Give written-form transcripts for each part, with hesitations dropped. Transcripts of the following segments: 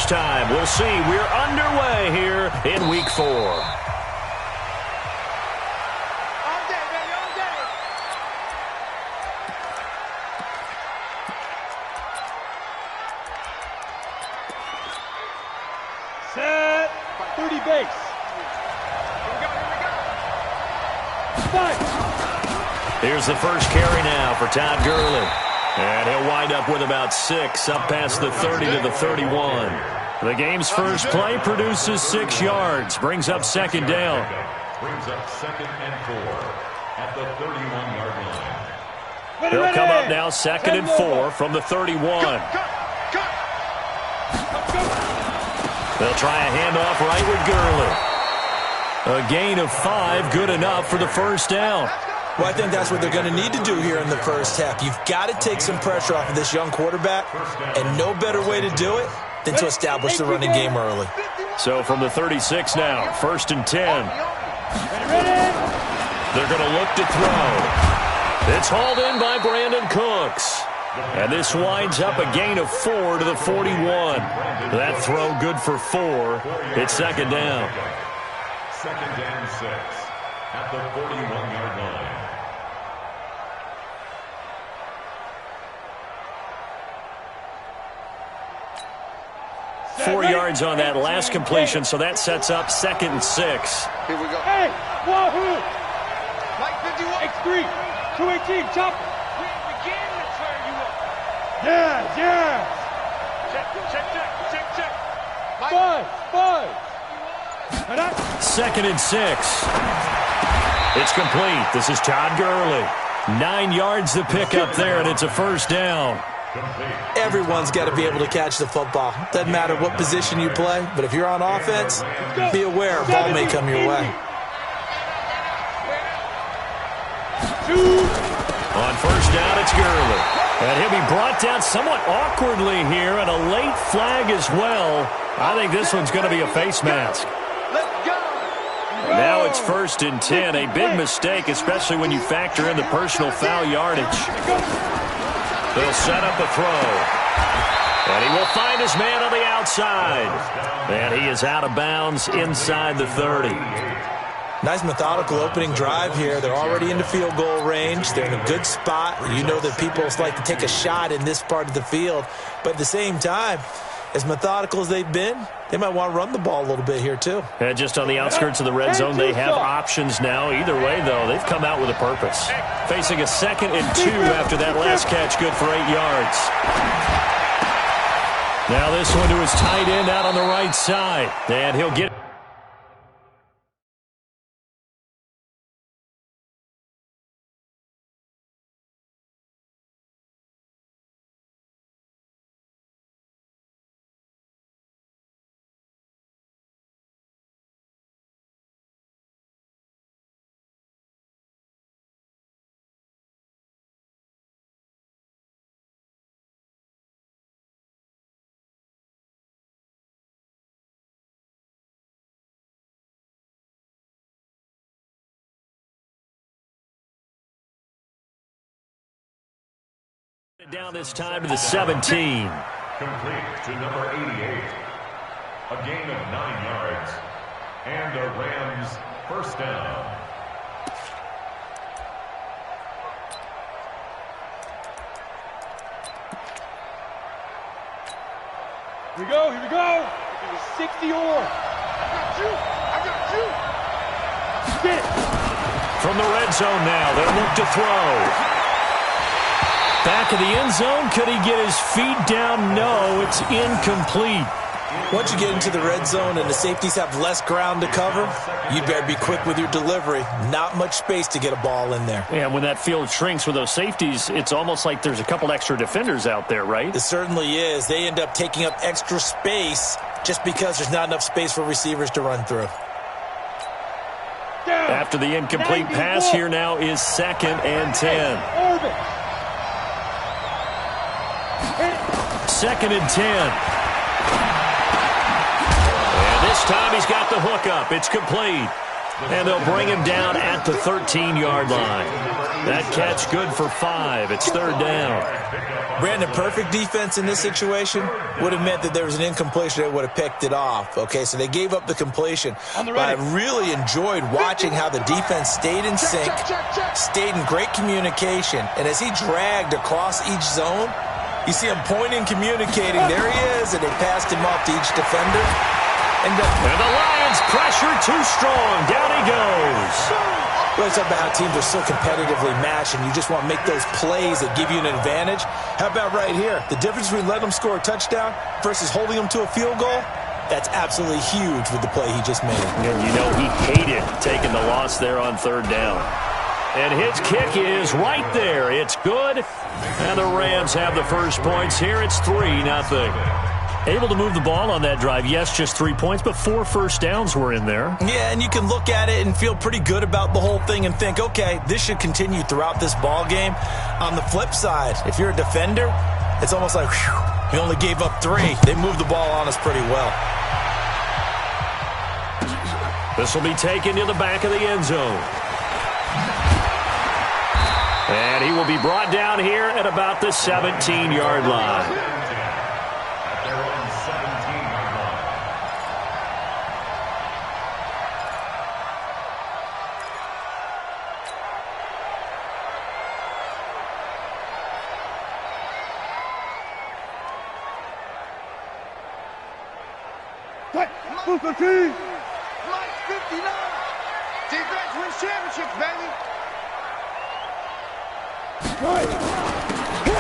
time. We'll see. We're underway here in Week 4. Set. 30 base. Fight. Here's the first carry now for Todd Gurley. And he'll wind up with about 6 up past the 30 to the 31. The game's first play produces 6 yards. Brings up second down. Brings up 2nd and 4 at the 31-yard line. He'll come up now 2nd and 4 from the 31. They'll try a handoff right with Gurley. A gain of 5, good enough for the first down. Well, I think that's what they're going to need to do here in the first half. You've got to take some pressure off of this young quarterback, and no better way to do it than to establish the running game early. So from the 36 now, 1st and 10. They're going to look to throw. It's hauled in by Brandon Cooks. And this winds up a gain of 4 to the 41. That throw good for 4. It's second down. 2nd and 6 at the 41-yard line. 4 yards on that last completion, so that sets up 2nd and 6. Here we go. Hey, wahoo! Like 51. X3, 218, chop. We begin to turn you up. Yeah. Check. 5. 2nd and 6. It's complete. This is Todd Gurley. 9 yards to pick up there, and it's a first down. Everyone's got to be able to catch the football. Doesn't matter what position you play, but if you're on offense, be aware a ball may come your way. On first down, it's Gurley. And he'll be brought down somewhat awkwardly here, and a late flag as well. I think this one's going to be a face mask. And now it's 1st and 10. A big mistake, especially when you factor in the personal foul yardage. They'll set up a throw. And he will find his man on the outside. And he is out of bounds inside the 30. Nice methodical opening drive here. They're already into field goal range. They're in a good spot. You know that people like to take a shot in this part of the field. But at the same time, as methodical as they've been, they might want to run the ball a little bit here too. And just on the outskirts of the red zone, they have options now. Either way, though, they've come out with a purpose. Facing a 2nd and 2 after that last catch, good for 8 yards. Now this one to his tight end out on the right side. And he'll get down this time to the 17. Complete to number 88. A gain of 9 yards. And a Rams first down. Here we go. It was 60 or. I got you. Get it. From the red zone now, they'll look to throw. Back of the end zone. Could he get his feet down? No, it's incomplete. Once you get into the red zone and the safeties have less ground to cover, you better be quick with your delivery. Not much space to get a ball in there. Yeah, when that field shrinks with those safeties, it's almost like there's a couple extra defenders out there, right? It certainly is. They end up taking up extra space just because there's not enough space for receivers to run through. After the incomplete pass, here now is 2nd and 10. 2nd and 10. And this time he's got the hook up. It's complete. And they'll bring him down at the 13-yard line. That catch good for 5. It's third down. Brandon, perfect defense in this situation would have meant that there was an incompletion that would have picked it off. Okay, so they gave up the completion. But I really enjoyed watching how the defense stayed in sync, stayed in great communication. And as he dragged across each zone, you see him pointing, communicating. There he is, and they passed him off to each defender. And the Lions pressure too strong. Down he goes. Well, it's about how teams are so competitively matched, and you just want to make those plays that give you an advantage. How about right here? The difference between letting them score a touchdown versus holding them to a field goal, that's absolutely huge with the play he just made. And you know he hated taking the loss there on third down. And his kick is right there. It's good. And the Rams have the first points here. It's 3-0. Able to move the ball on that drive. Yes, just 3 points, but 4 first downs were in there. Yeah, and you can look at it and feel pretty good about the whole thing and think, okay, this should continue throughout this ball game. On the flip side, if you're a defender, it's almost like, whew, he only gave up 3. They moved the ball on us pretty well. This will be taken to the back of the end zone. And he will be brought down here at about the 17-yard line. Booker T. Mike 59. Defense wins championships, baby.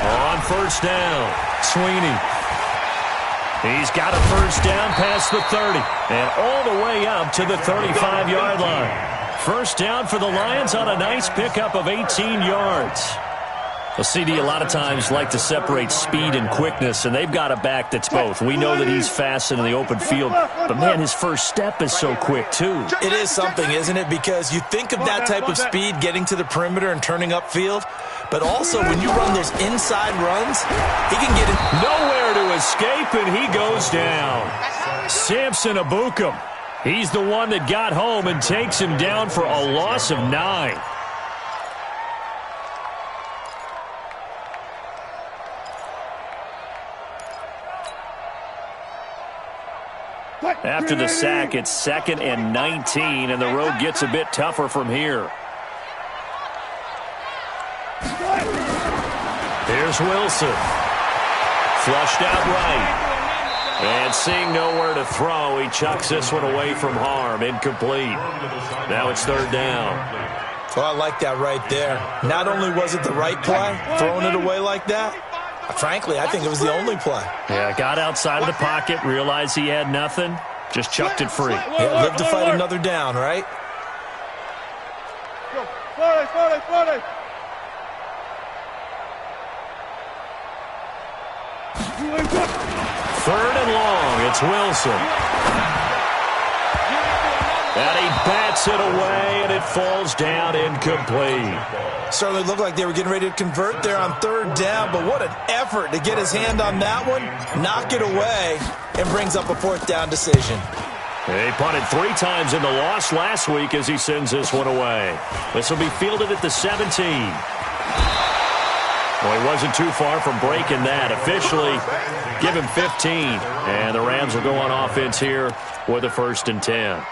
On first down, Sweeney. He's got a first down past the 30 and all the way up to the 35-yard line. First down for the Lions on a nice pickup of 18 yards. Well, CD, a lot of times like to separate speed and quickness, and they've got a back that's both. We know that he's fast in the open field, but, man, his first step is so quick, too. It is something, isn't it? Because you think of that type of speed getting to the perimeter and turning upfield, but also when you run those inside runs, he can get it. Nowhere to escape, and he goes down. Samson Abukum. He's the one that got home and takes him down for a loss of 9. After the sack, it's 2nd and 19, and the road gets a bit tougher from here. Here's Wilson. Flushed out right. And seeing nowhere to throw, he chucks this one away from harm. Incomplete. Now it's third down. Oh, I like that right there. Not only was it the right play, throwing it away like that, frankly, I think it was the only play. Yeah, got outside of the pocket, realized he had nothing, just chucked it free. Yeah, live to fight another down, right? Third and long, it's Wilson. And he bats it away, and it falls down incomplete. Certainly looked like they were getting ready to convert there on third down, but what an effort to get his hand on that one, knock it away, and brings up a fourth down decision. He punted 3 times in the loss last week as he sends this one away. This will be fielded at the 17. Well, he wasn't too far from breaking that. Officially, give him 15. And the Rams will go on offense here with a 1st and 10.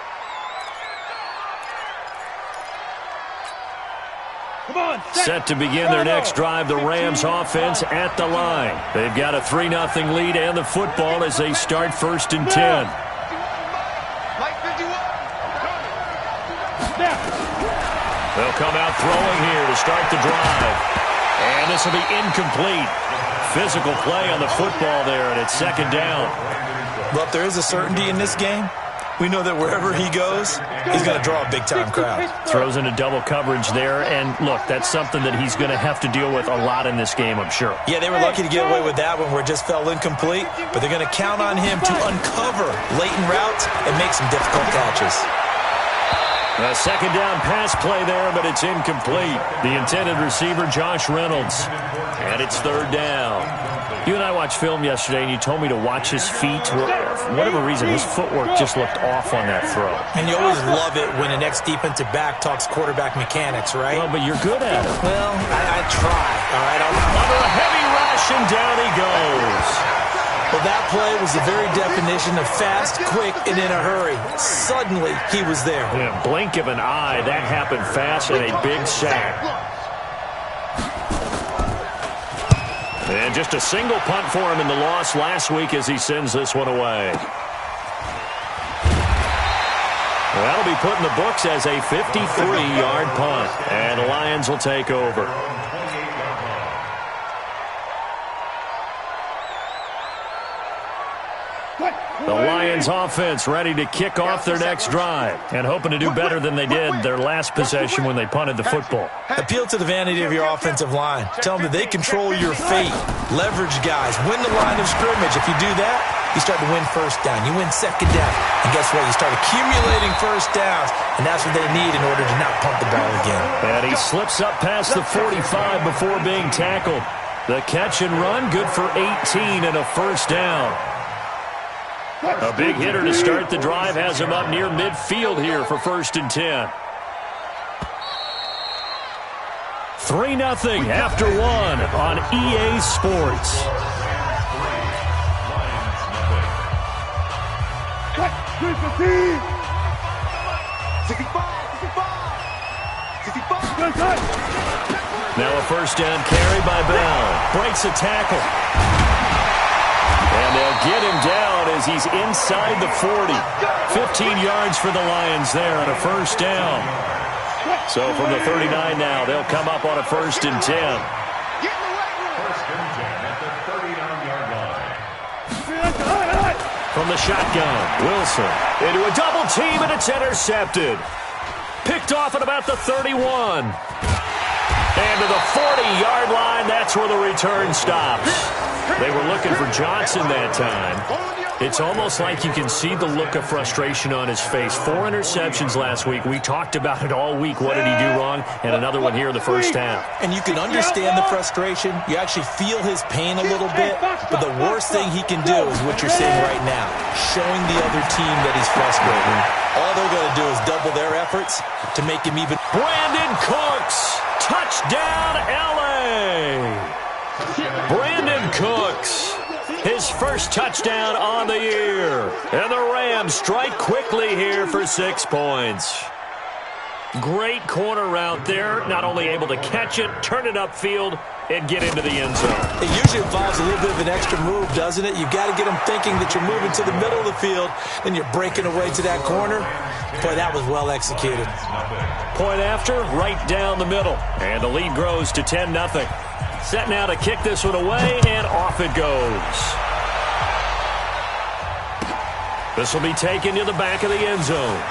Set to begin their next drive, the Rams offense at the line. They've got a 3-0 lead and the football as they start 1st and 10. They'll come out throwing here to start the drive. And this will be incomplete. Physical play on the football there, and it's 2nd down. Well, if there is a certainty in this game, we know that wherever he goes, he's going to draw a big-time crowd. Throws into double coverage there, and look, that's something that he's going to have to deal with a lot in this game, I'm sure. Yeah, they were lucky to get away with that one where it just fell incomplete, but they're going to count on him to uncover latent routes and make some difficult catches. A 2nd down pass play there, but it's incomplete. The intended receiver, Josh Reynolds. And it's 3rd down. You and I watched film yesterday, and you told me to watch his feet. For whatever reason, his footwork just looked off on that throw. And you always love it when an ex-defensive back talks quarterback mechanics, right? Well, but you're good at it. Well, I try, all right? Under a heavy rush, and down he goes. Well, that play was the very definition of fast, quick, and in a hurry. Suddenly, he was there. In a blink of an eye, that happened fast, and a big sack. And just a single punt for him in the loss last week as he sends this one away. That'll be put in the books as a 53-yard punt. And the Lions will take over. The Lions offense ready to kick off their next drive and hoping to do better than they did their last possession when they punted the football. Appeal to the vanity of your offensive line. Tell them that they control your fate. Leverage guys. Win the line of scrimmage. If you do that, you start to win first down. You win second down. And guess what? You start accumulating first downs, and that's what they need in order to not punt the ball again. And he slips up past the 45 before being tackled. The catch and run, good for 18 and a first down. A big hitter to start the drive has him up near midfield here for 1st and 10. 3-0 after 1 on EA Sports. Now a first down carry by Bell. Breaks a tackle. And they'll get him down as he's inside the 40. 15 yards for the Lions there on a first down. So from the 39 now, they'll come up on a 1st and 10. 1st and 10 at the 39-yard line. From the shotgun, Wilson into a double team, and it's intercepted. Picked off at about the 31. And to the 40-yard line, that's where the return stops. They were looking for Johnson that time. It's almost like you can see the look of frustration on his face. 4 interceptions last week. We talked about it all week. What did he do wrong? And another one here in the first half. And you can understand the frustration. You actually feel his pain a little bit. But the worst thing he can do is what you're saying right now, showing the other team that he's frustrated. All they're going to do is double their efforts to make him even. Brandon Cooks, touchdown LA. Brandon Cooks, his first touchdown on the year. And the Rams strike quickly here for 6 points. Great corner route there. Not only able to catch it, turn it upfield, and get into the end zone. It usually involves a little bit of an extra move, doesn't it? You've got to get them thinking that you're moving to the middle of the field, and you're breaking away to that corner. Boy, that was well executed. Point after, right down the middle. And the lead grows to 10-0. Set now to kick this one away, and off it goes. This will be taken to the back of the end zone.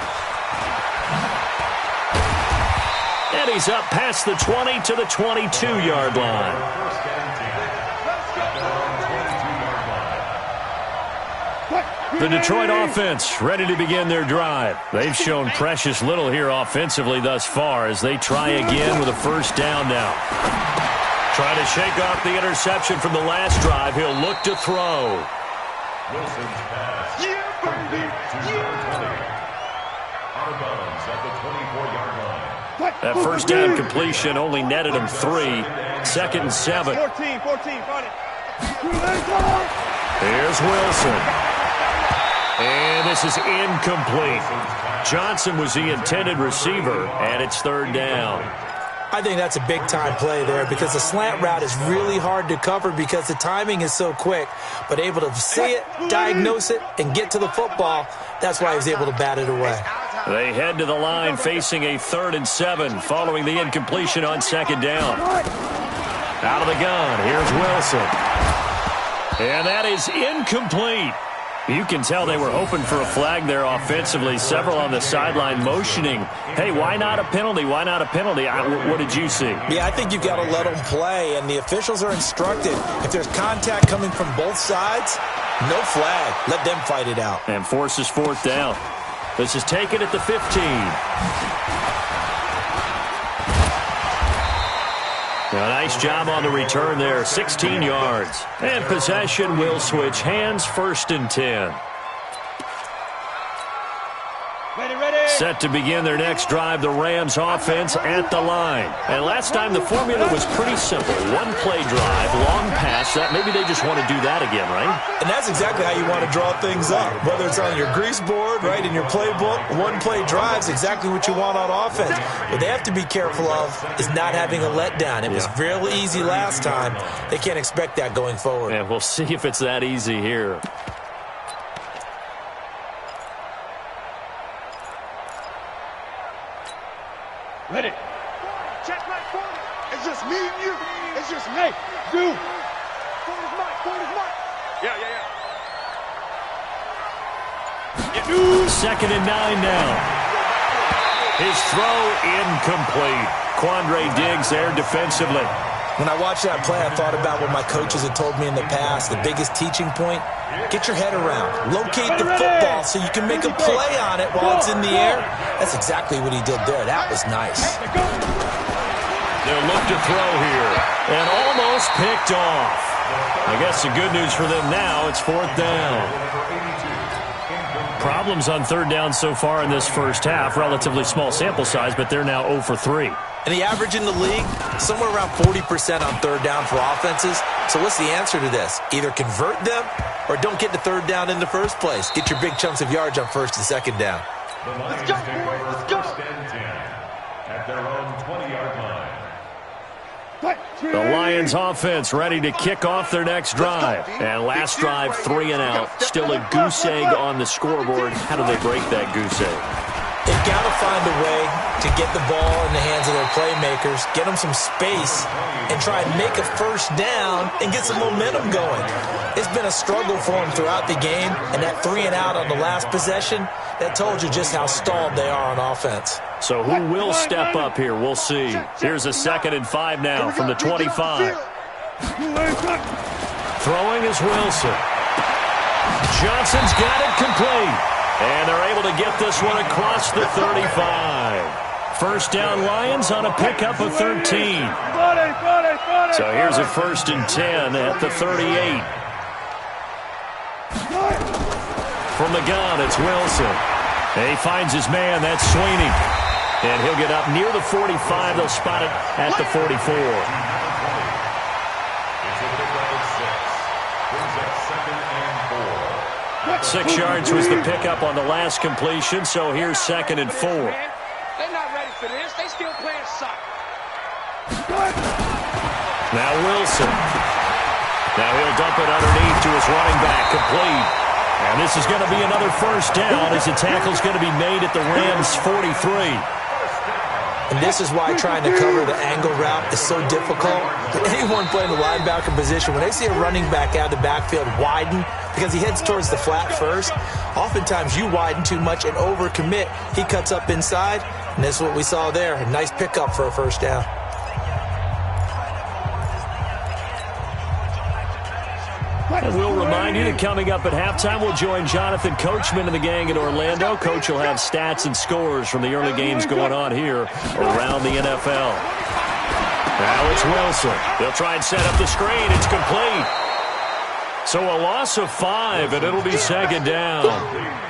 And he's up past the 20 to the 22-yard line. The Detroit offense ready to begin their drive. They've shown precious little here offensively thus far as they try again with a first down now. Trying to shake off the interception from the last drive. He'll look to throw. Wilson's pass. Out of bounds at the 24-yard line. That first down completion only netted him 3. 2nd and 7. 14, got it. Here's Wilson. And this is incomplete. Johnson was the intended receiver, and it's 3rd down. I think that's a big-time play there because the slant route is really hard to cover because the timing is so quick. But able to see it, diagnose it, and get to the football, that's why he was able to bat it away. They head to the line facing a 3rd and 7 following the incompletion on 2nd down. Out of the gun, here's Wilson. And that is incomplete. You can tell they were hoping for a flag there offensively. Several on the sideline motioning. Hey, why not a penalty? Why not a penalty? What did you see? Yeah, I think you've got to let them play, and the officials are instructed. If there's contact coming from both sides, no flag. Let them fight it out. And forces 4th down. This is taken at the 15. A nice job on the return there, 16 yards. And possession will switch hands, 1st and 10. Set to begin their next drive, the Rams offense at the line. And last time the formula was pretty simple. One-play drive, long pass. That maybe they just want to do that again, right? And that's exactly how you want to draw things up. Whether it's on your grease board, right, in your playbook, one-play drive's exactly what you want on offense. What they have to be careful of is not having a letdown. It was real easy last time. They can't expect that going forward. And we'll see if it's that easy here. Ready. Check right corner. It's just me and you. It's just me. You. Corner's mine. Corner's mine. Yeah. 2nd and 9 now. His throw incomplete. Quandre Diggs there defensively. When I watched that play, I thought about what my coaches had told me in the past. The biggest teaching point, get your head around. Locate the football so you can make a play on it while it's in the air. That's exactly what he did there. That was nice. They'll look to throw here. And almost picked off. I guess the good news for them now, it's 4th down. Problems on 3rd down so far in this first half. Relatively small sample size, but they're now 0 for 3. And the average in the league, somewhere around 40% on 3rd down for offenses. So what's the answer to this? Either convert them or don't get to 3rd down in the first place. Get your big chunks of yards on 1st and 2nd down. Let's go, boys. Let's go. 1st and 10 at their own 20-yard line. The Lions offense ready to kick off their next drive. And last drive, 3 and out. Still a goose egg on the scoreboard. How do they break that goose egg? They've got to find a way to get the ball in the hands of their playmakers, get them some space, and try and make a 1st down and get some momentum going. It's been a struggle for them throughout the game, and that 3 and out on the last possession, that told you just how stalled they are on offense. So who will step up here? We'll see. Here's a 2nd and 5 now from the 25. Throwing is Wilson. Johnson's got it complete. And they're able to get this one across the 35. 1st down Lions on a pickup of 13. So here's a 1st and 10 at the 38. From the gun, it's Wilson. And he finds his man, that's Sweeney. And he'll get up near the 45. They'll spot it at the 44. 6 yards was the pickup on the last completion, so here's 2nd and 4. They're not ready for this. They still playing soccer. Now Wilson. Now he'll dump it underneath to his running back, complete. And this is going to be another 1st down as the tackle's going to be made at the Rams' 43. And this is why trying to cover the angle route is so difficult. Anyone playing the linebacker position, when they see a running back out of the backfield widen because he heads towards the flat first, oftentimes you widen too much and overcommit. He cuts up inside, and that's what we saw there. A nice pickup for a 1st down. And we'll remind you that coming up at halftime, we'll join Jonathan Coachman and the gang in Orlando. Coach will have stats and scores from the early games going on here around the NFL. Now it's Wilson. They'll try and set up the screen. It's complete. So a loss of 5, and it'll be 2nd down.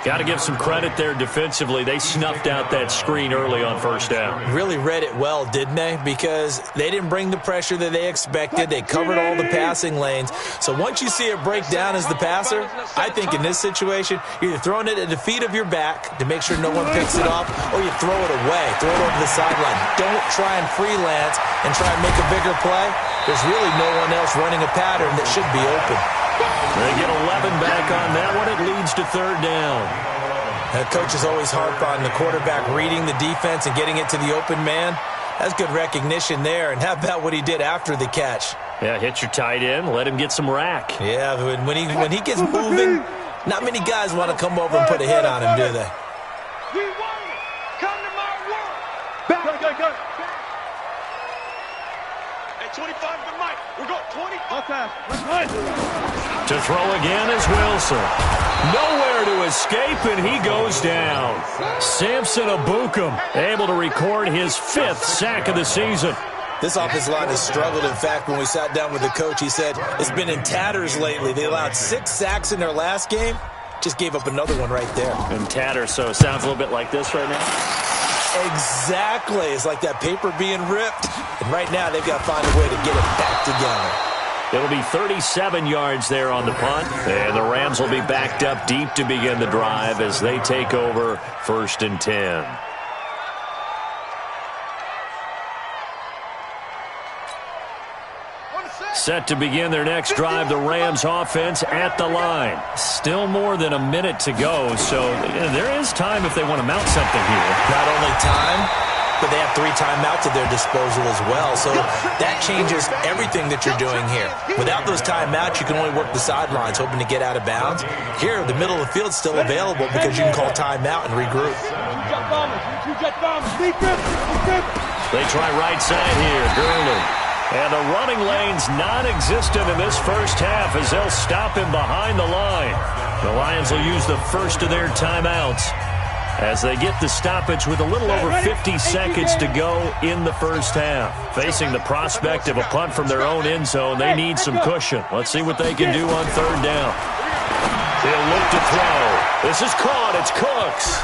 Got to give some credit there defensively. They snuffed out that screen early on 1st down. Really read it well, didn't they? Because they didn't bring the pressure that they expected. They covered all the passing lanes. So once you see it break down as the passer, I think in this situation, you're either throwing it at the feet of your back to make sure no one picks it off, or you throw it away, throw it over the sideline. Don't try and freelance and try and make a bigger play. There's really no one else running a pattern that should be open. They get 11 back on that one. It leads to 3rd down. Coaches always harp on the quarterback reading the defense and getting it to the open man. That's good recognition there. And how about what he did after the catch? Yeah, hit your tight end, let him get some rack. Yeah, when he gets moving, not many guys want to come over and put a hit on him, do they? We want it. Come to my world. Back. Go. At 25 to Mike. We're going 20. Okay. To throw again is Wilson. Nowhere to escape, and he goes down. Samson Abukum able to record his 5th sack of the season. This offensive line has struggled. In fact, when we sat down with the coach, he said it's been in tatters lately. They allowed 6 sacks in their last game. Just gave up another one right there. In tatters, so it sounds a little bit like this right now. Exactly. It's like that paper being ripped. And right now, they've got to find a way to get it back together. It'll be 37 yards there on the punt. And the Rams will be backed up deep to begin the drive as they take over 1st and 10. Set to begin their next drive, the Rams offense at the line. Still more than a minute to go, so there is time if they want to mount something here. Not only time, but they have 3 timeouts at their disposal as well, so that changes everything that you're doing here. Without those timeouts, you can only work the sidelines, hoping to get out of bounds. Here, the middle of the field is still available because you can call timeout and regroup. They try right side here, Gurley. And the running lane's non-existent in this first half as they'll stop him behind the line. The Lions will use the first of their timeouts as they get the stoppage with a little over 50 seconds to go in the first half. Facing the prospect of a punt from their own end zone, they need some cushion. Let's see what they can do on 3rd down. They'll look to throw. This is caught. It's Cooks.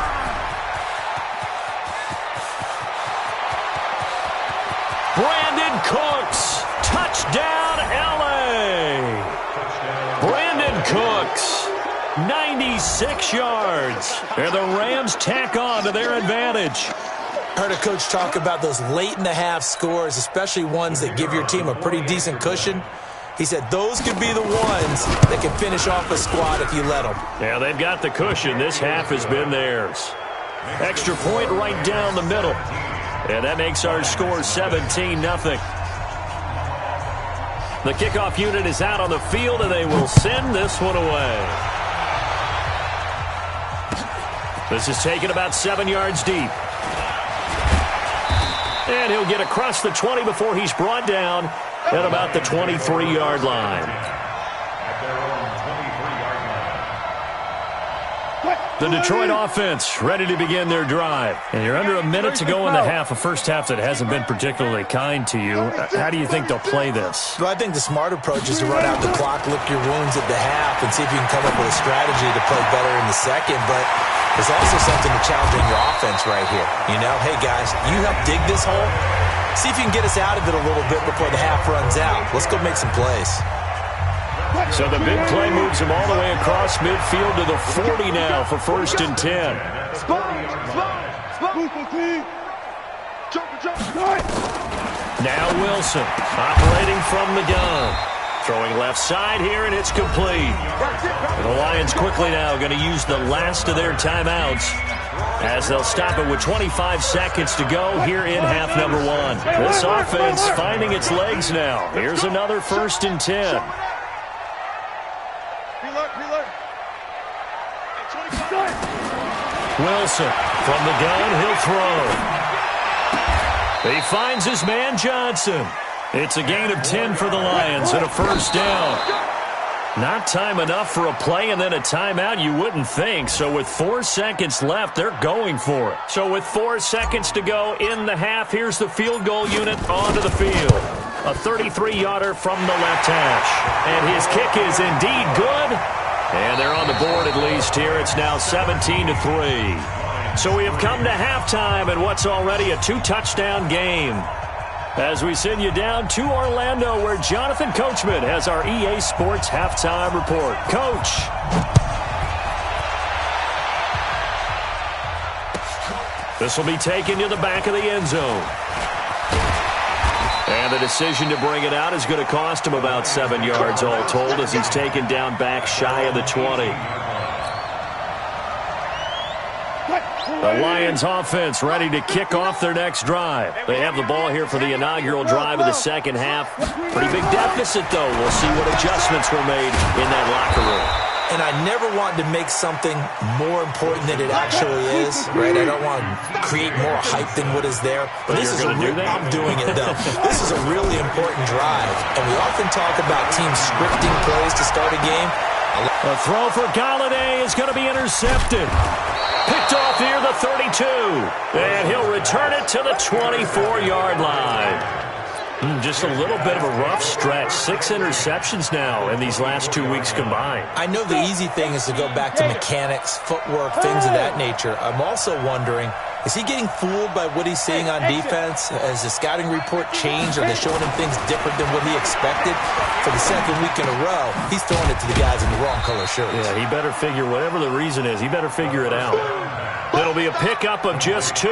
Brandon Cooks, touchdown LA. Brandon Cooks, 96 yards. And the Rams tack on to their advantage. Heard a coach talk about those late-in-the-half scores, especially ones that give your team a pretty decent cushion. He said those could be the ones that can finish off a squad if you let them. Yeah, they've got the cushion. This half has been theirs. Extra point right down the middle. And that makes our score 17-0. The kickoff unit is out on the field, and they will send this one away. This is taken about 7 yards deep. And he'll get across the 20 before he's brought down at about the 23-yard line. The Detroit offense ready to begin their drive. And you're under a minute to go in the half, a first half that hasn't been particularly kind to you. How do you think they'll play this? Well, I think the smart approach is to run out the clock, lick your wounds at the half, and see if you can come up with a strategy to play better in the second. But there's also something to challenging your offense right here. You know, hey, guys, you help dig this hole. See if you can get us out of it a little bit before the half runs out. Let's go make some plays. So the big play moves him all the way across midfield to the 40 now for 1st and 10. Now Wilson operating from the gun. Throwing left side here, and it's complete. The Lions quickly now going to use the last of their timeouts as they'll stop it with 25 seconds to go here in half number 1. This offense finding its legs now. Here's another 1st and 10. Wilson from the gun, he'll throw. He finds his man Johnson. It's a gain of 10 for the Lions and a 1st down. Not time enough for a play and then a timeout, you wouldn't think. So with 4 seconds left, they're going for it. So with 4 seconds to go in the half, here's the field goal unit onto the field. A 33-yarder from the left hash. And his kick is indeed good. And they're on the board at least here. It's now 17-3. So we have come to halftime in what's already a 2-touchdown game. As we send you down to Orlando, where Jonathan Coachman has our EA Sports halftime report. Coach. This will be taken to the back of the end zone. And the decision to bring it out is going to cost him about 7 yards all told as he's taken down back shy of the 20. The Lions offense ready to kick off their next drive. They have the ball here for the inaugural drive of the second half. Pretty big deficit, though. We'll see what adjustments were made in that locker room. And I never want to make something more important than it actually is, right? I don't want to create more hype than what is there. But this is I'm doing it, though. This is a really important drive. And we often talk about teams scripting plays to start a game. A throw for Galladay is going to be intercepted. Picked off near the 32. And he'll return it to the 24-yard line. Just a little bit of a rough stretch. 6 interceptions now in these last 2 weeks combined. I know the easy thing is to go back to mechanics, footwork, things of that nature. I'm also wondering, is he getting fooled by what he's seeing on defense? Has the scouting report changed? Are they showing him things different than what he expected? For the second week in a row, he's throwing it to the guys in the wrong color shirts. Yeah, he better figure, whatever the reason is, he better figure it out. It'll be a pickup of just 2,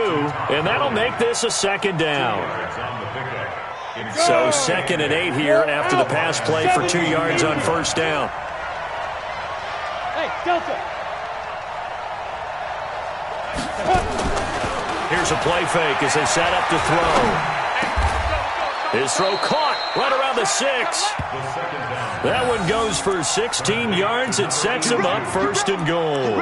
and that'll make this a second down. So 2nd and 8 here after the pass play for 2 yards on first down. Hey, Delta. Here's a play fake as they set up to throw. His throw caught right around the 6. That one goes for 16 yards. It sets him up 1st and goal.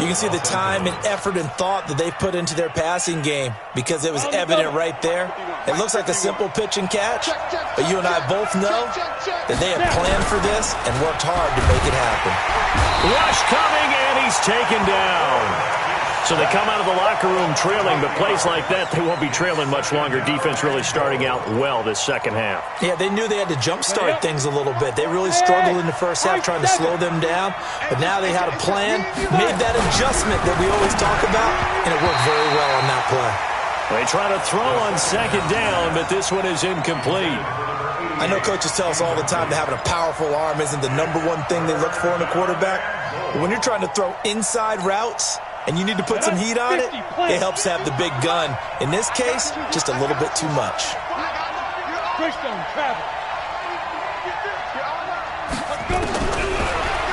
You can see the time and effort and thought that they put into their passing game because it was evident right there. It looks like a simple pitch and catch, but you and I both know that they have planned for this and worked hard to make it happen. Rush coming, and he's taken down. So they come out of the locker room trailing, but plays like that, they won't be trailing much longer. Defense really starting out well this second half. Yeah, they knew they had to jumpstart things a little bit. They really struggled in the first half trying to slow them down, but now they had a plan, made that adjustment that we always talk about, and it worked very well on that play. They try to throw on second down, but this one is incomplete. I know coaches tell us all the time that having a powerful arm isn't the #1 thing they look for in a quarterback, but when you're trying to throw inside routes, and you need to put some heat on it, it helps have the big gun. In this case, just a little bit too much.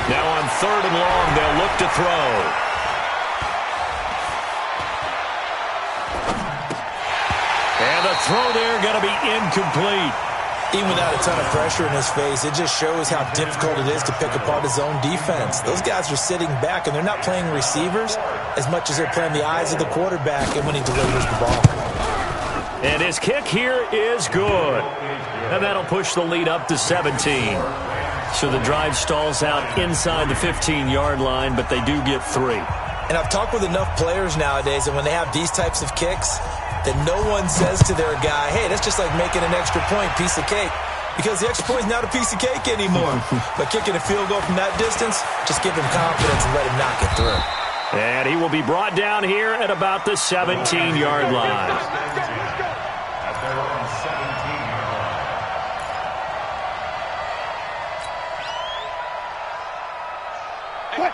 Now on 3rd and long, they'll look to throw. And the throw there going to be incomplete. Even without a ton of pressure in his face, it just shows how difficult it is to pick apart his own defense. Those guys are sitting back, and they're not playing receivers as much as they're playing the eyes of the quarterback and when he delivers the ball. And his kick here is good. And that'll push the lead up to 17. So the drive stalls out inside the 15-yard line, but they do get 3. And I've talked with enough players nowadays, and when they have these types of kicks, that no one says to their guy, hey, that's just like making an extra point, piece of cake. Because the extra point is not a piece of cake anymore. But kicking a field goal from that distance, just give him confidence and let him knock it through. And he will be brought down here at about the 17-yard line.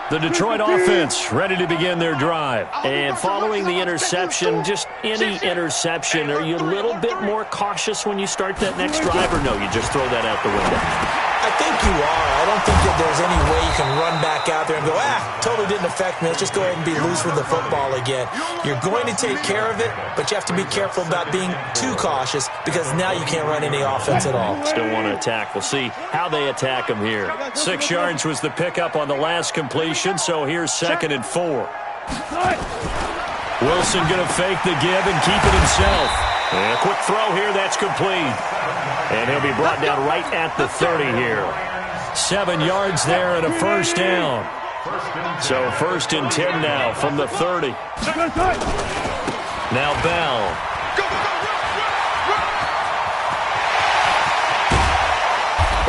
The Detroit offense ready to begin their drive. And following the interception, just any interception, are you a little bit more cautious when you start that next drive, or no, you just throw that out the window? I think you are. I don't think that there's any way you can run back out there and go, totally didn't affect me. Let's just go ahead and be loose with the football again. You're going to take care of it, but you have to be careful about being too cautious because now you can't run any offense at all. Still want to attack. We'll see how they attack him here. 6 yards was the pickup on the last completion, so here's 2nd and 4. Wilson going to fake the give and keep it himself. And a quick throw here, that's complete. And he'll be brought down right at the 30 here. 7 yards there and a first down. So 1st and 10 now from the 30. Now Bell.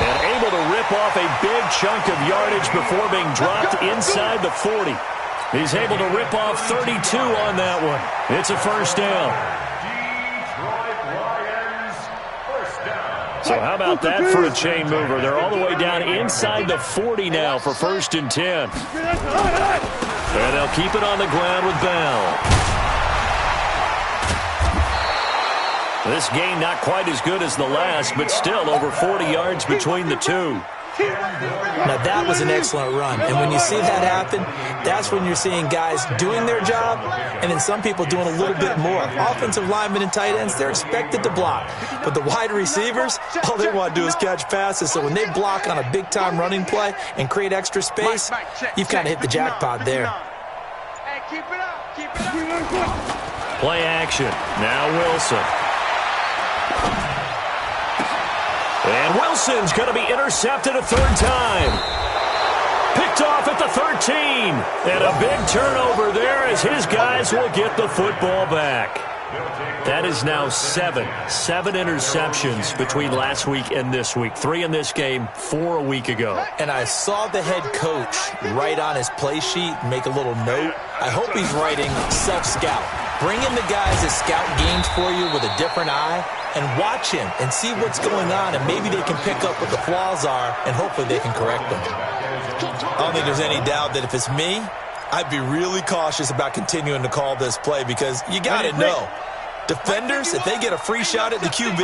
And able to rip off a big chunk of yardage before being dropped inside the 40. He's able to rip off 32 on that one. It's a first down. So how about that for a chain mover? They're all the way down inside the 40 now for 1st and 10. And they'll keep it on the ground with Bell. This game not quite as good as the last, but still over 40 yards between the two. Now, that was an excellent run. And when you see that happen, that's when you're seeing guys doing their job and then some people doing a little bit more. Offensive linemen and tight ends, they're expected to block. But the wide receivers, all they want to do is catch passes. So when they block on a big-time running play and create extra space, you've kind of hit the jackpot there. Play action. Now Wilson. And Wilson's going to be intercepted a 3rd time. Picked off at the 13. And a big turnover there as his guys will get the football back. That is now seven interceptions between last week and this week. 3 in this game, 4 a week ago. And I saw the head coach write on his play sheet, make a little note. I hope he's writing self-scout. Bring in the guys that scout games for you with a different eye and watch him and see what's going on, and maybe they can pick up what the flaws are, and hopefully they can correct them. I don't think there's any doubt that if it's me, I'd be really cautious about continuing to call this play, because you got to know, defenders, if they get a free shot at the QB,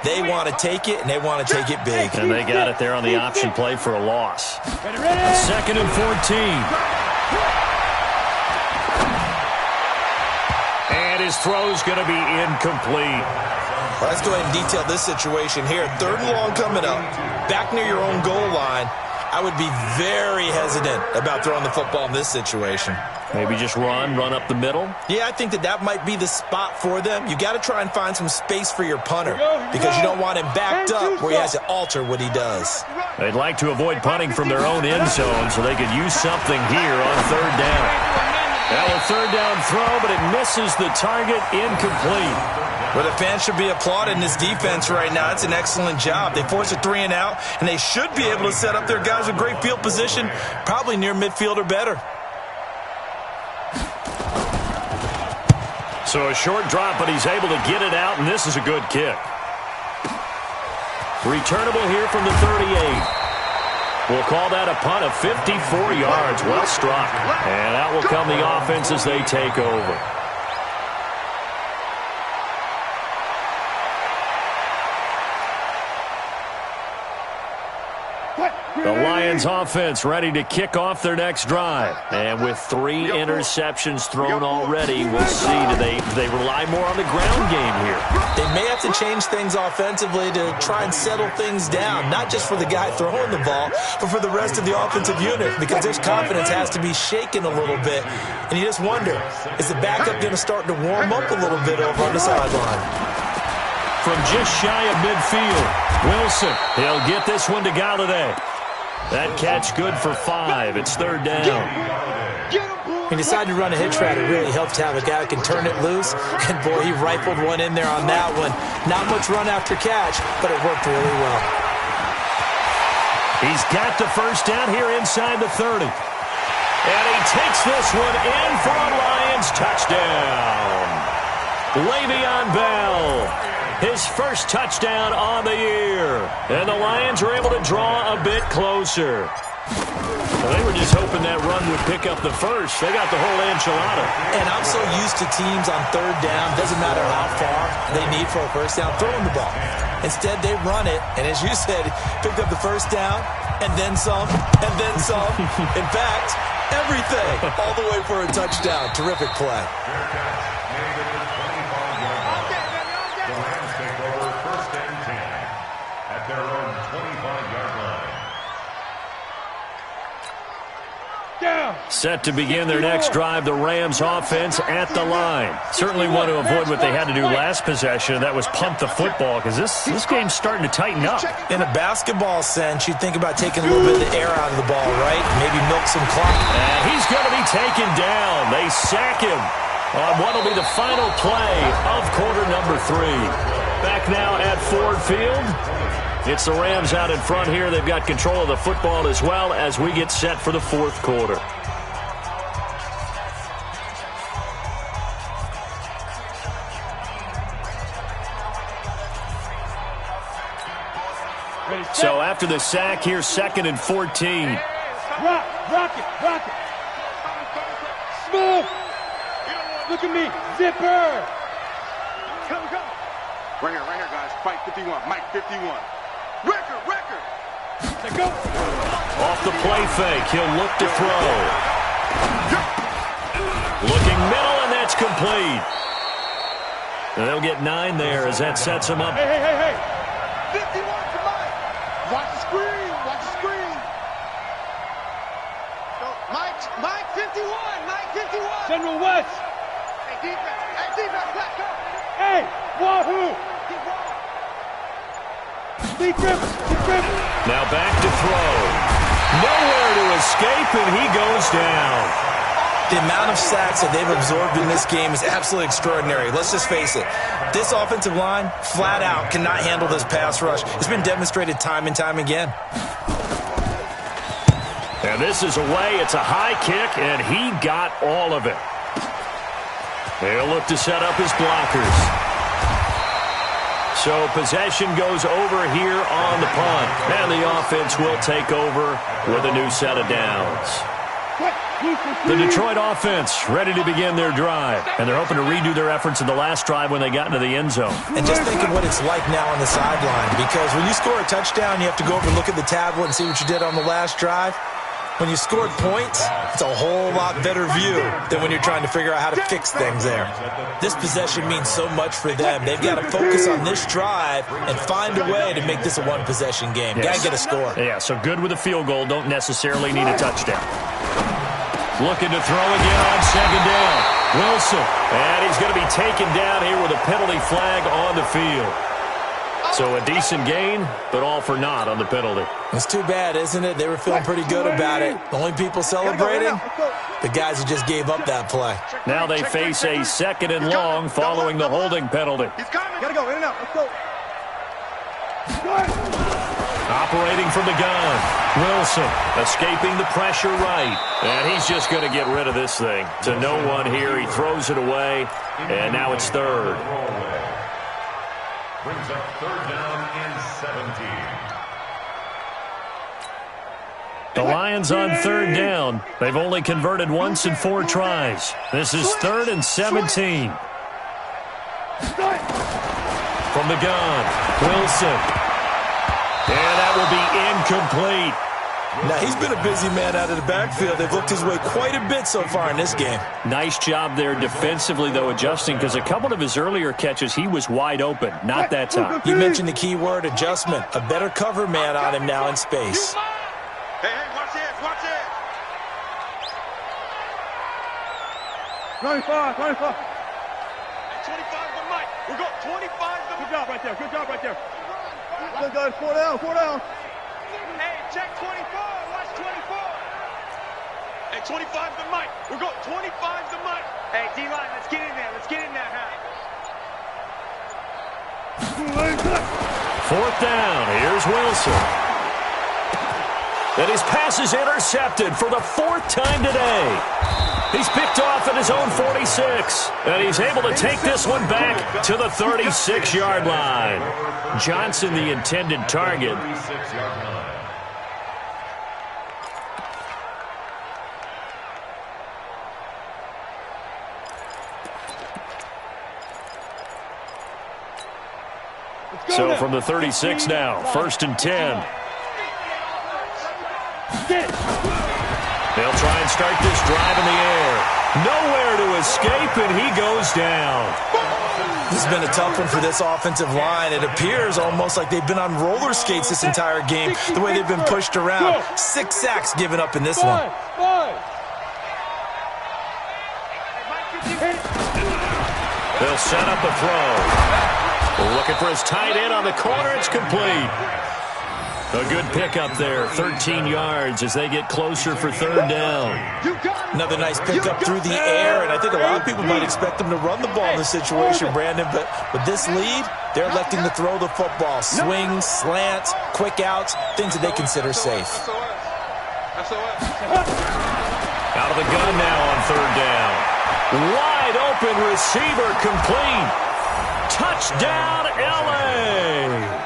they want to take it, and they want to take it big. And they got it there on the option play for a loss. 2nd and 14. And his throw's going to be incomplete. Well, let's go ahead and detail this situation here. 3rd and long coming up, back near your own goal line. I would be very hesitant about throwing the football in this situation. Maybe just run up the middle? Yeah, I think that might be the spot for them. You got to try and find some space for your punter, because you don't want him backed up where he has to alter what he does. They'd like to avoid punting from their own end zone so they could use something here on 3rd down. Now a 3rd down throw, but it misses the target, incomplete. Well, the fans should be applauding this defense right now. It's an excellent job. They force a 3 and out, and they should be able to set up their guys with great field position, probably near midfield or better. So a short drop, but he's able to get it out, and this is a good kick. Returnable here from the 38. We'll call that a punt of 54 yards. Well struck. And out will come the offense as they take over. The Lions offense ready to kick off their next drive. And with 3 interceptions thrown already, we'll see, do they rely more on the ground game here? They may have to change things offensively to try and settle things down, not just for the guy throwing the ball, but for the rest of the offensive unit, because their confidence has to be shaken a little bit. And you just wonder, is the backup going to start to warm up a little bit over on the sideline? From just shy of midfield, Wilson, he'll get this one to Galladay. That catch good for 5. It's 3rd down. He decided to run a hitch route. It really helps to have a guy that can turn it loose. And, boy, he rifled one in there on that one. Not much run after catch, but it worked really well. He's got the 1st down here inside the 30. And he takes this one in for a Lions touchdown. Le'Veon Bell. His first touchdown on the year. And the Lions are able to draw a bit closer. Well, they were just hoping that run would pick up the first. They got the whole enchilada. And I'm so used to teams on 3rd down, doesn't matter how far they need for a 1st down, throwing the ball. Instead, they run it, and as you said, picked up the 1st down, and then some, and then some. In fact, everything, all the way for a touchdown. Terrific play. Their own 25-yard line. Set to begin their next drive, the Rams offense at the line. Certainly want to avoid what they had to do last possession, that was punt the football, because this game's starting to tighten up. In a basketball sense, you'd think about taking a little bit of the air out of the ball, right? Maybe milk some clock. And he's going to be taken down. They sack him on what will be the final play of quarter number 3. Back now at Ford Field. It's the Rams out in front here. They've got control of the football as well as we get set for the 4th quarter. So after the sack here, 2nd and 14. Rock it. Smooth. Look at me. Zipper. Come. Right here, guys. Fight 51. Mike 51. Record. Let's go. Off the play fake, he'll look to throw. Looking middle, and that's complete. And they'll get 9 there as that sets him up. Hey. 51 to Mike. Watch the screen. So, Mike 51. General West. Hey, defense, let's go. Hey, Wahoo. Big grip. Now back to throw. Nowhere to escape, and he goes down. The amount of sacks that they've absorbed in this game is absolutely extraordinary. Let's just face it. This offensive line, flat out, cannot handle this pass rush. It's been demonstrated time and time again. And this is away. It's a high kick, and he got all of it. They'll look to set up his blockers. So possession goes over here on the punt. And the offense will take over with a new set of downs. The Detroit offense ready to begin their drive. And they're hoping to redo their efforts in the last drive when they got into the end zone. And just think of what it's like now on the sideline. Because when you score a touchdown, you have to go over and look at the tablet and see what you did on the last drive. When you scored points, it's a whole lot better view than when you're trying to figure out how to fix things there. This possession means so much for them. They've got to focus on this drive and find a way to make this a one-possession game. Got to get a score. Yeah, so good with a field goal. Don't necessarily need a touchdown. Looking to throw again on second down. Wilson. And he's going to be taken down here with a penalty flag on the field. So a decent gain, but all for naught on the penalty. It's too bad, isn't it? They were feeling pretty good about it. The only people celebrating, the guys who just gave up that play. Now they face a second and long following the holding penalty. Gotta go, in and out. Let's go. Operating from the gun. Wilson escaping the pressure right. And he's just going to get rid of this thing. To no one here. He throws it away. And now it's third. Brings up third down and 17. The Lions on third down. They've only converted once in 4 tries. This is 3rd and 17. From the gun, Wilson. And that will be incomplete. Now, he's been a busy man out of the backfield. They've looked his way quite a bit so far in this game. Nice job there defensively, though, adjusting, because a couple of his earlier catches, he was wide open. Not that time. You mentioned the key word, adjustment. A better cover man on him now in space. Hey, watch this, watch this. 25. 25 to Mike. We got 25 to Good job right there. Good job right there. Good guys, 4 down, 4 down. Hey, check 24. Watch 24. Hey, 25 to Mike. We got 25 to Mike. Hey, D-line, let's get in there. Let's get in there, huh? 4th down. Here's Wilson. And his pass is intercepted for the 4th time today. He's picked off at his own 46. And he's able to take this one back to the 36-yard line. Johnson, the intended target. 36-yard line. So from the 36 now, 1st and 10. They'll try and start this drive in the air. Nowhere to escape, and he goes down. This has been a tough one for this offensive line. It appears almost like they've been on roller skates this entire game, the way they've been pushed around. 6 sacks given up in this one. They'll set up a throw. Looking for his tight end on the corner. It's complete. A good pickup there, 13 yards as they get closer for 3rd down. Another nice pickup through the air, and I think a lot of people might expect them to run the ball in this situation, Brandon, but with this lead, they're electing to throw the football. Swings, slants, quick outs, things that they consider safe. Out of the gun now on 3rd down. Wide open receiver complete. Touchdown, L.A.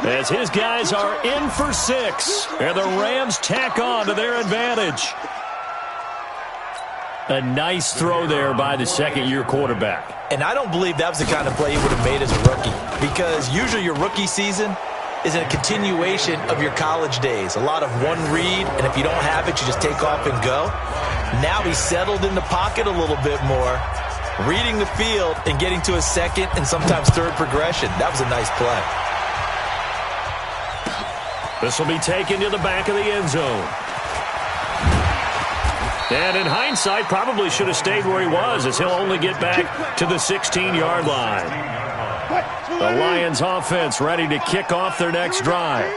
As his guys are in for 6, and the Rams tack on to their advantage. A nice throw there by the second-year quarterback. And I don't believe that was the kind of play he would have made as a rookie, because usually your rookie season is a continuation of your college days. A lot of one read, and if you don't have it, you just take off and go. Now he's settled in the pocket a little bit more, reading the field and getting to a second and sometimes third progression. That was a nice play. This will be taken to the back of the end zone. And in hindsight, probably should have stayed where he was, as he'll only get back to the 16-yard line. The Lions offense ready to kick off their next drive.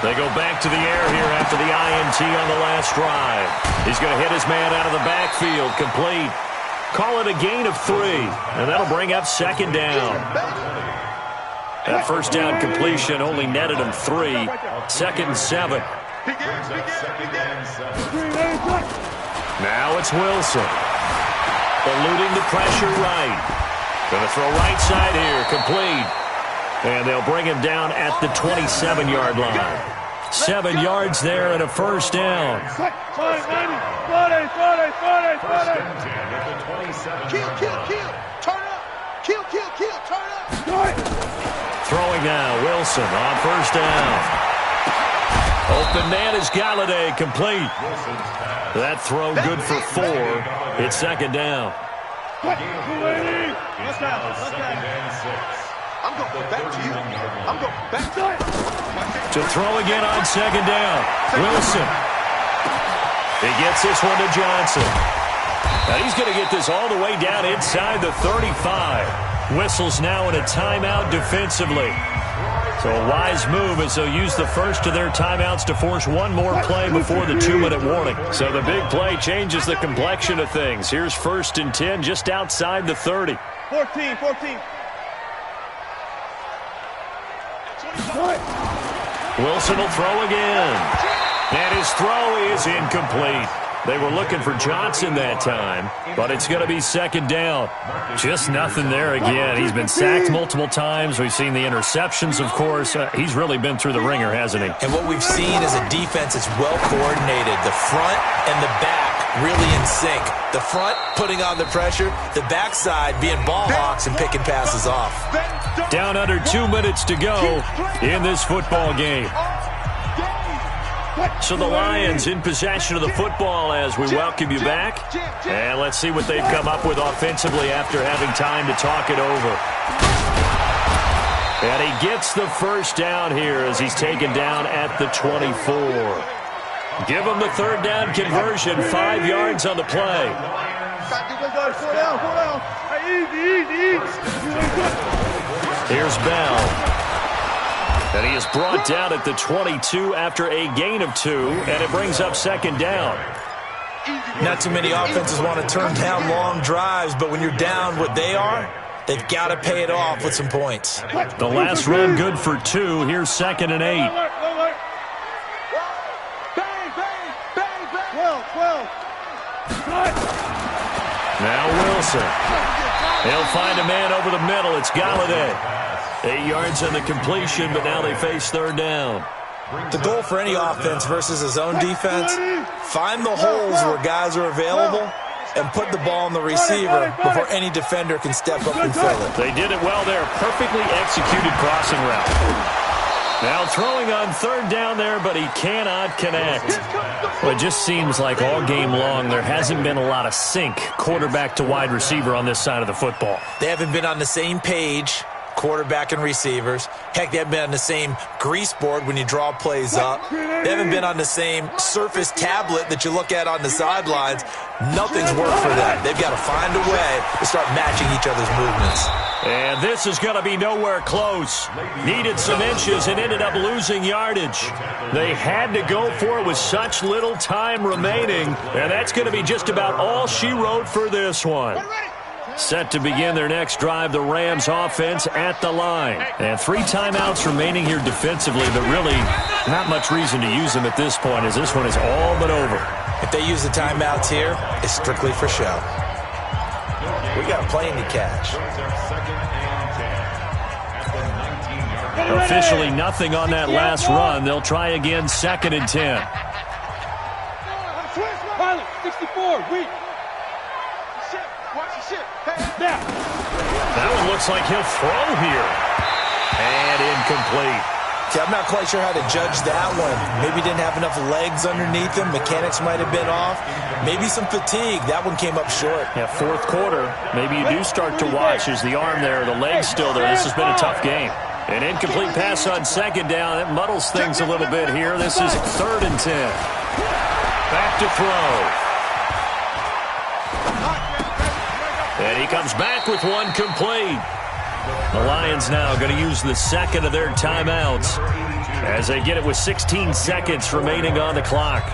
They go back to the air here after the INT on the last drive. He's going to hit his man out of the backfield, complete. Call it a gain of 3, and that'll bring up second down. That first down completion only netted him 3. Second and 7. Now it's Wilson. Eluding the pressure right. Going to throw right side here, complete. And they'll bring him down at the 27-yard line. 7 yards there and a first down. Kill. Turn up. Kill. Turn up. Throwing now, Wilson on first down. Open man is Galladay, complete. That throw good for 4. It's second down. I'm going back to you. I'm going back to you. To throw again on second down. Wilson. He gets this one to Johnson. Now he's going to get this all the way down inside the 35. Whistles now in a timeout defensively. So a wise move as they'll use the first of their timeouts to force one more play before the 2-minute warning. So the big play changes the complexion of things. Here's 1st and 10 just outside the 30. 14. Wilson will throw again. And his throw is incomplete. They were looking for Johnson that time, but it's going to be second down. Just nothing there again. He's been sacked multiple times. We've seen the interceptions, of course. He's really been through the ringer, hasn't he? And what we've seen is a defense that's well coordinated. The front and the back really in sync. The front putting on the pressure, the backside being ball hawks and picking passes off. Down under 2 minutes to go in this football game. So the Lions in possession of the football as we welcome you back. And let's see what they've come up with offensively after having time to talk it over. And he gets the first down here as he's taken down at the 24. Give him the third down conversion, 5 yards on the play. Here's Bell. And he is brought down at the 22 after a gain of 2, and it brings up second down. Not too many offenses want to turn down long drives, but when you're down what they are, they've got to pay it off with some points. The last run good for 2. Here's 2nd and 8. Now Wilson. He'll find a man over the middle. It's Galladay. 8 yards on the completion, but now they face third down. The goal for any offense versus his own defense, find the holes where guys are available and put the ball on the receiver before any defender can step up and fill it. They did it well there. Perfectly executed crossing route. Now throwing on third down there, but he cannot connect. Well, it just seems like all game long there hasn't been a lot of sync quarterback to wide receiver on this side of the football. They haven't been on the same page, quarterback and receivers. Heck, they haven't been on the same grease board when you draw plays up. They haven't been on the same surface tablet that you look at on the sidelines. Nothing's worked for them. They've got to find a way to start matching each other's movements. And this is going to be nowhere close. Needed some inches and ended up losing yardage. They had to go for it with such little time remaining, and that's going to be just about all she wrote for this one. Set to begin their next drive, the Rams offense at the line. And 3 timeouts remaining here defensively, but really not much reason to use them at this point as this one is all but over. If they use the timeouts here, it's strictly for show. We got a plane to catch. Officially nothing on that last run. They'll try again, 2nd and 10. Pilot, 64, weak. That one looks like he'll throw here. And incomplete. See, I'm not quite sure how to judge that one. Maybe didn't have enough legs underneath him. Mechanics might have been off. Maybe some fatigue. That one came up short. Yeah, 4th quarter. Maybe you do start to watch as the arm there, the leg's still there. This has been a tough game. An incomplete pass on 2nd down. That muddles things a little bit here. This is 3rd and 10. Back to throw. And he comes back with one complete. The Lions now going to use the 2nd of their timeouts. as they get it with 16 seconds remaining on the clock.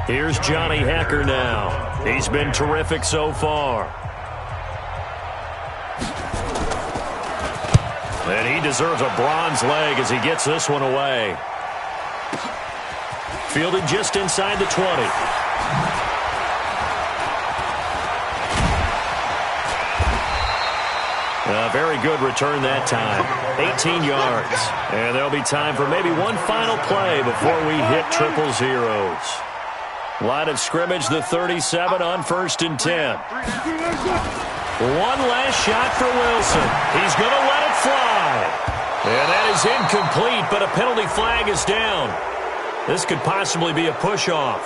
Here's Johnny Hacker now. He's been terrific so far. And he deserves a bronze leg as he gets this one away. Fielded just inside the 20. A very good return that time. 18 yards. And there'll be time for maybe one final play before we hit triple zeros. Line of scrimmage, the 37 on 1st and 10. One last shot for Wilson. He's going to let it fly. And that is incomplete, but a penalty flag is down. This could possibly be a push-off.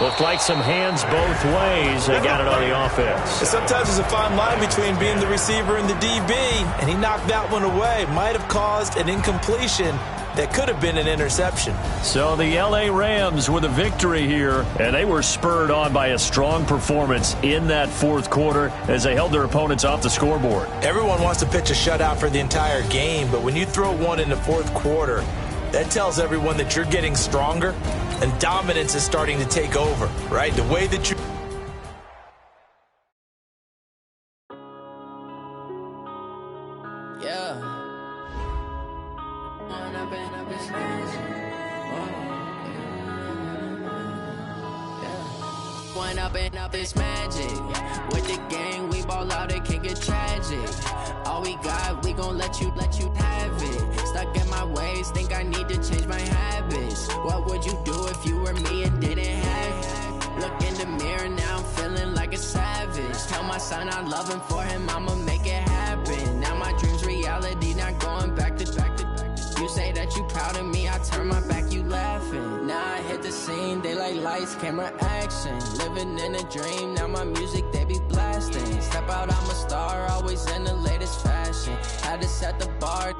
Looked like some hands both ways. They got it on the offense. Sometimes there's a fine line between being the receiver and the DB, and he knocked that one away. Might have caused an incompletion that could have been an interception. So the L.A. Rams with a victory here, and they were spurred on by a strong performance in that fourth quarter as they held their opponents off the scoreboard. Everyone wants to pitch a shutout for the entire game, but when you throw one in the fourth quarter, that tells everyone that you're getting stronger and dominance is starting to take over, right? The way that you... Up this magic with the gang, we ball out, it can get tragic. All we got, we gon' let you have it. Stuck in my ways, think I need to change my habits. What would you do if you were me and didn't have it? Look in the mirror, now I'm feeling like a savage. Tell my son I love him, for him I'ma make it happen. Now my dream's reality, not going back to. You say that you proud of me, I turn my back, you laughing. Now I hit the scene, they like lights, camera, action. Living in a dream, now my music, they be blasting. Step out, I'm a star, always in the latest fashion. Had to set the bar.